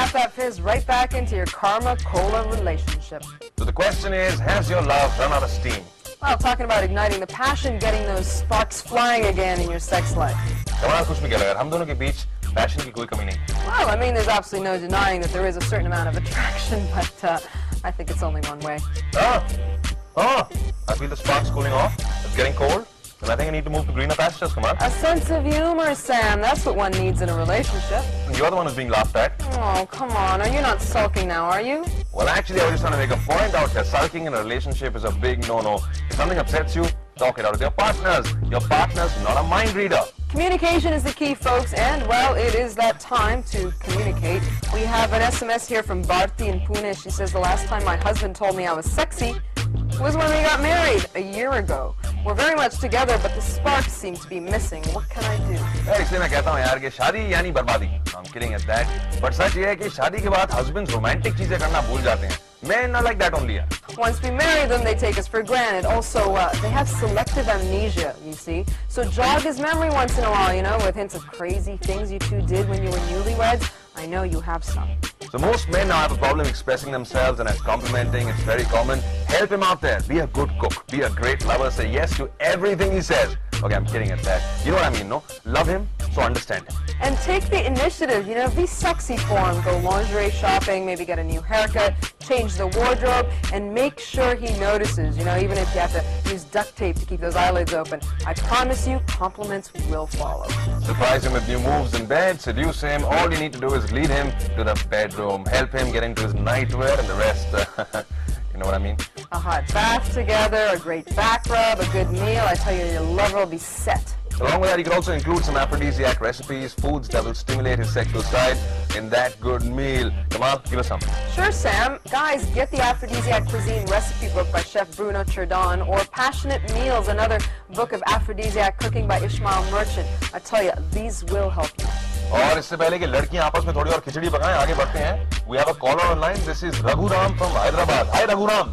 tap that fizz right back into your Karma Cola relationship. So the question is, has your love run out of steam? Well, talking about igniting the passion, getting those sparks flying again in your sex life. कमाल कुछ भी कह लगा, हम दोनों के बीच passion की कोई कमी नहीं. Well, I mean, there's absolutely no denying that there is a certain amount of attraction, but I think it's only one way. I feel the sparks cooling off. It's getting cold. And I think I need to move to greener pastures, come on. A sense of humor, Sam. That's what one needs in a relationship. You're the one who's being laughed at. Oh, come on. You're not sulking now, are you? Well, actually, I was just trying to make a point out here. Sulking in a relationship is a big no-no. If something upsets you, talk it out with your partners. Your partner's not a mind reader. Communication is the key, folks, and, well, it is that time to communicate. We have an SMS here from Bharti in Pune. She says, the last time my husband told me I was sexy was when we got married a year ago. We're very much together, but the sparks seem to be missing. What can I do? इसलिए मैं कहता हूँ यार कि शादी यानी बर्बादी. I'm kidding at that. But सच ये है कि शादी के बाद husbands romantic चीजें करना भूल जाते हैं. Men are like that only. Once we marry them, they take us for granted. Also, they have selective amnesia, you see. So jog his memory once in a while, you know, with hints of crazy things you two did when you were newlyweds. I know you have some. So most men now have a problem expressing themselves and as complimenting. It's very common. Help him out there. Be a good cook. Be a great lover. Say yes to everything he says. Okay, I'm kidding at that. You know what I mean, no? Love him, so understand him. And take the initiative, you know, be sexy for him. Go lingerie shopping, maybe get a new haircut, change the wardrobe, and make sure he notices, you know, even if you have to use duct tape to keep those eyelids open. I promise you, compliments will follow. Surprise him with new moves in bed, seduce him. All you need to do is lead him to the bedroom, help him get into his nightwear, and the rest, you know what I mean? A hot bath together, a great back rub, a good meal. I tell you, your lover will be set. Along with that, you can also include some aphrodisiac recipes, foods that will stimulate his sexual side in that good meal. Come on, give us some. Sure, Sam. Guys, get the Aphrodisiac Cuisine recipe book by Chef Bruno Cherdon, or Passionate Meals, another book of aphrodisiac cooking by Ishmael Merchant. I tell you, these will help you. और इससे पहले कि लड़कियां आपस में थोड़ी और खिचड़ी पकाएं, आगे बढ़ते हैं. We have a caller online. This is Raghuram from Hyderabad. Hi, Raghuram.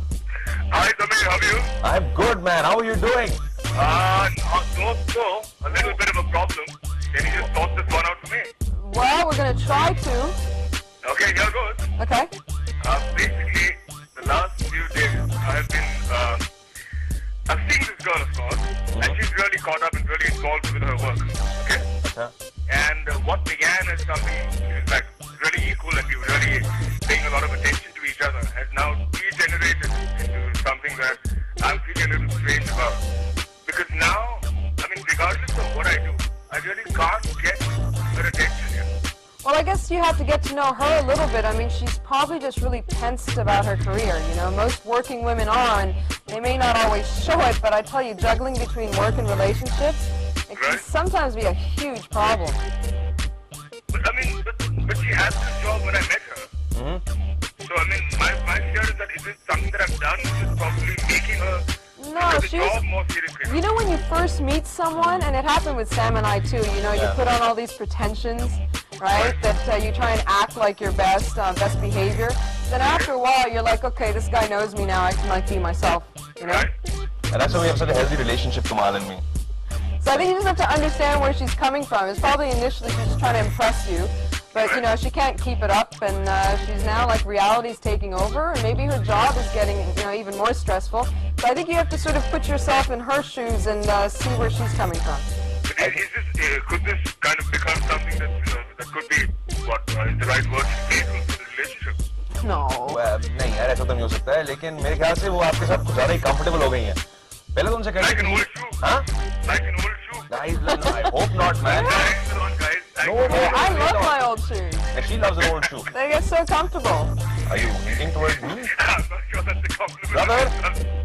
Hi, Samir. How are you? I'm good, man. How are you doing? So, a little bit of a problem. Can you just toss this one out to me? Well, we're going to try to. Okay, here goes. Okay. Basically, the last few days, I've seen this girl, of course, and she's really caught up and really involved with her work. Okay? And what began as something like really equal and we were really paying a lot of attention to each other has now degenerated into something that I'm feeling a little strange about. Because now, I mean, regardless of what I do, I really can't get her attention here. Well, I guess you have to get to know her a little bit. I mean, she's probably just really tensed about her career. You know, most working women are, and they may not always show it, but I tell you, juggling between work and relationships, it can sometimes be a huge problem. But I mean, but she has this job when I met her. So I mean, my fear is that is it something that I've done which is probably making her take the job more seriously? You know, when you first meet someone, and it happened with Sam and I too, you know, you put on all these pretensions, right? That you try and act like your best behavior. Then after a while, you're like, okay, this guy knows me now. I can like be myself, you know? And that's why we have such a healthy relationship, Kamal and me. So I think you just have to understand where she's coming from. It's probably initially she's just trying to impress you, but you know, she can't keep it up, and she's now like reality's taking over, and maybe her job is getting, you know, even more stressful. So I think you have to sort of put yourself in her shoes and see where she's coming from. Could this kind of become something that could be what is the right word, fatal for the relationship? No. नहीं यार, ऐसा तो नहीं हो सकता है, लेकिन मेरे ख्याल से वो आपके साथ कुछ ज़्यादा ही comfortable हो गई हैं. पहले तो उनसे कहते Like an old shoe. हाँ? Like an old shoe. Guys, no, I hope not, man. Guys. No, I love my old shoes. And she loves an old shoe. They get so comfortable. Are you hinting towards me? I'm not sure that's a compliment. Brother,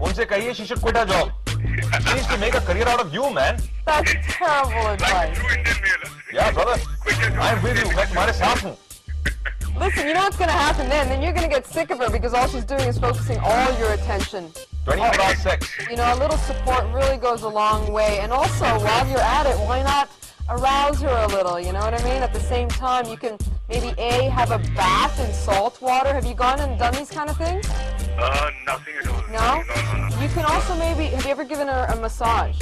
उनसे कहिए she should quit her job. She needs to make a career out of you, man. That's terrible Like advice. true Indian male. Yeah, brother. I'm with you. मैं तुम्हारे साथ हूँ. Listen, you know what's going to happen then? Then you're going to get sick of her because all she's doing is focusing all your attention. 24 hours sex. You know, a little support really goes a long way. And also, while you're at it, why not arouse her a little? You know what I mean? At the same time, you can maybe have a bath in salt water. Have you gone and done these kind of things? Nothing at all. No? No. You can also maybe, have you ever given her a massage?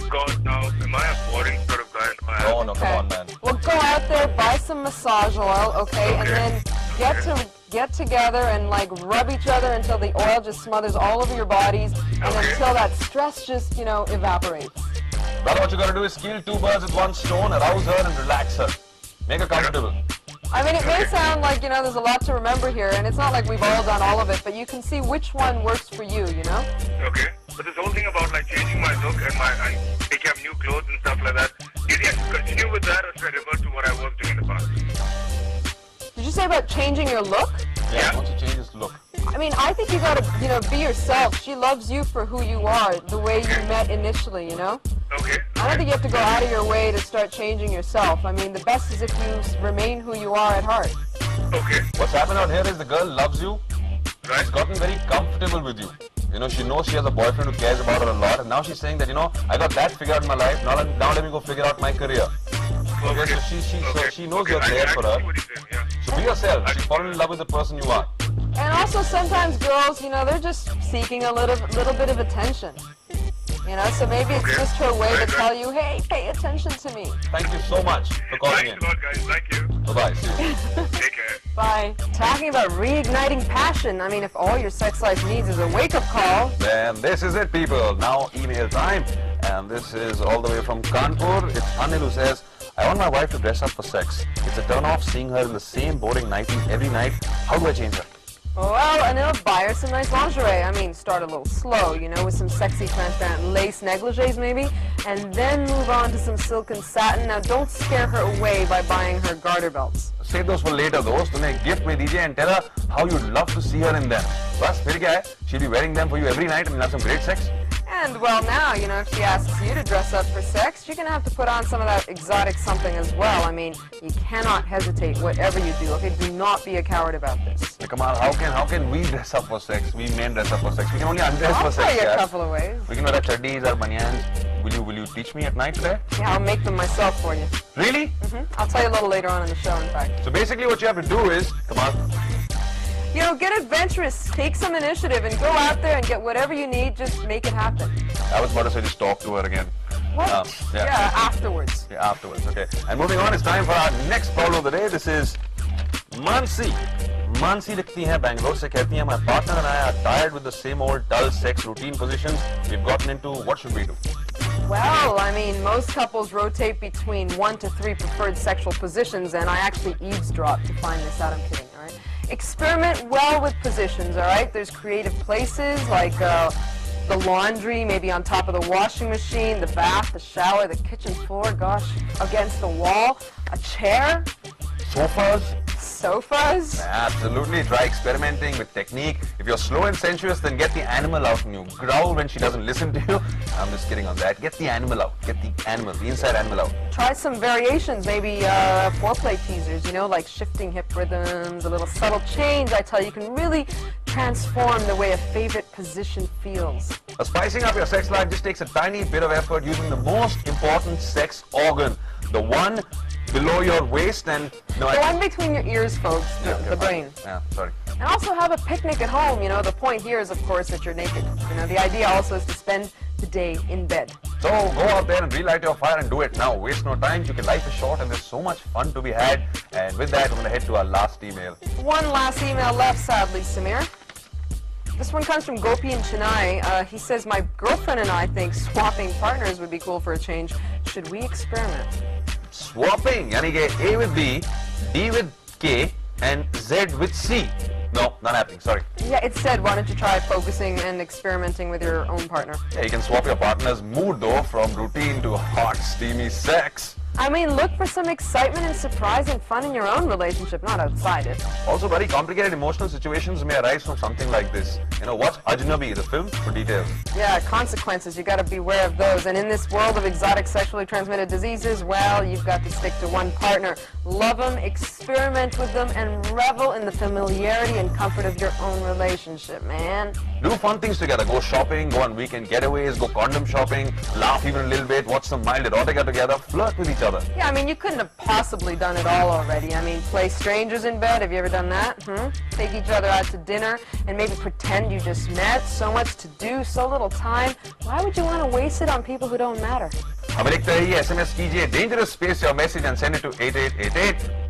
God, now, am I a boring sort of guy No, no, come Okay. on, man. Well, go out there, buy some massage oil, okay, and then get together and like rub each other until the oil just smothers all over your bodies, and Okay. until that stress just, evaporates. Brother, what you gotta do is kill two birds with one stone, arouse her and relax her. Make her comfortable. I mean, it may sound like, there's a lot to remember here, and it's not like we've all done all of it, but you can see which one works for you, Okay. But this whole thing about like changing my look and taking up new clothes and stuff like that, do you have to continue with that or should I revert to what I was doing in the past? Did you say about changing your look? Yeah, once you change his look. I mean, I think you gotta, be yourself. She loves you for who you are, the way you met initially, Okay. I don't think you have to go out of your way to start changing yourself. I mean, the best is if you remain who you are at heart. Okay. What's happened out here is the girl loves you. Right. She's gotten very comfortable with you. She knows she has a boyfriend who cares about her a lot, and now she's saying that, I got that figured out in my life. Now let me go figure out my career. Okay, so she knows you're there for her. I see what you're saying, yeah. So be yourself. She's fallen in love with the person you are. And also sometimes girls, they're just seeking a little bit of attention. So maybe it's Okay. just her way to Right, tell right. you, hey, pay attention to me. Thank you so much for calling in. Thanks a lot, guys. Thank you. Bye-bye. See you. Take care. Bye. Talking about reigniting passion. I mean, if all your sex life needs is a wake-up call. Then this is it, people. Now email time. And this is all the way from Kanpur. It's Anil who says, I want my wife to dress up for sex. It's a turn-off seeing her in the same boring nightie every night. How do I change her? Well, and it'll buy her some nice lingerie. I mean, start a little slow, with some sexy transparent lace negligees maybe, and then move on to some silk and satin. Now, don't scare her away by buying her garter belts. Save those for later, दोस्त. उन्हें gift में दीजिए and tell her how you'd love to see her in them. बस फिर क्या है? She'll be wearing them for you every night and you'll have some great sex. And, well, now, if she asks you to dress up for sex, you're going to have to put on some of that exotic something as well. I mean, you cannot hesitate whatever you do, okay? Do not be a coward about this. Kamal, how can we dress up for sex? We men dress up for sex. We can only undress I'll for tell sex. you a यार. couple of ways. We can wear chaddis or banyans. Will you teach me at night today? Yeah, I'll make them myself for you. Really? I'll tell you a little later on in the show, in fact. So basically what you have to do is, Kamal, Get adventurous, take some initiative, and go out there and get whatever you need. Just make it happen. I was about to say just talk to her again. What? Yeah. Afterwards. Yeah, afterwards. Okay. And moving on, it's time for our next problem of the day. This is Mansi. Mansi लिखती है बैंगलोर से कहती है my partner and I are tired with the same old dull sex routine positions we've gotten into. What should we do? Well, I mean, most couples rotate between 1 to 3 preferred sexual positions, and I actually eavesdrop to find this out. I'm kidding, all right? Experiment well with positions, all right? There's creative places like the laundry, maybe on top of the washing machine, the bath, the shower, the kitchen floor, gosh, against the wall, a chair, Sofas? sofas. Absolutely. Try experimenting with technique. If you're slow and sensuous, then get the animal out in you. Growl when she doesn't listen to you. I'm just kidding on that. Get the animal out. Get the animal, the inside animal out. Try some variations, maybe foreplay teasers, like shifting hip rhythms, a little subtle change. I tell you, can really transform the way a favorite position feels. Spicing up your sex life just takes a tiny bit of effort using the most important sex organ, the one below your waist and... No, The one between your ears, folks, the brain. Yeah, sorry. And also have a picnic at home. The point here is, of course, that you're naked. The idea also is to spend the day in bed. So go out there and relight your fire and do it now. Waste no time. Life is short and there's so much fun to be had. And with that, we're going to head to our last email. One last email left, sadly, Samir. This one comes from Gopi in Chennai. He says, my girlfriend and I think swapping partners would be cool for a change. Should we experiment? Swapping, यानी कि A with B, D with K, and Z with C. No, not happening, sorry. Yeah, it said, why don't you try focusing and experimenting with your own partner? Yeah, you can swap your partner's mood though from routine to hot, steamy sex. I mean, look for some excitement and surprise and fun in your own relationship, not outside it. Also, very complicated emotional situations may arise from something like this. Watch Ajnabi, the film, for details. Yeah, consequences, you gotta beware of those. And in this world of exotic sexually transmitted diseases, well, you've got to stick to one partner. Love them, experiment with them, and revel in the familiarity and comfort of your own relationship, man. Do fun things together. Go shopping, go on weekend getaways, go condom shopping, laugh even a little bit, watch some mild erotica together, flirt with each other. Yeah, I mean, you couldn't have possibly done it all already. I mean, play strangers in bed. Have you ever done that? Take each other out to dinner and maybe pretend you just met. So much to do, so little time. Why would you want to waste it on people who don't matter? हमें लिखते रहिए, SMS कीजिए Dangerous Space your message and send it to 8888.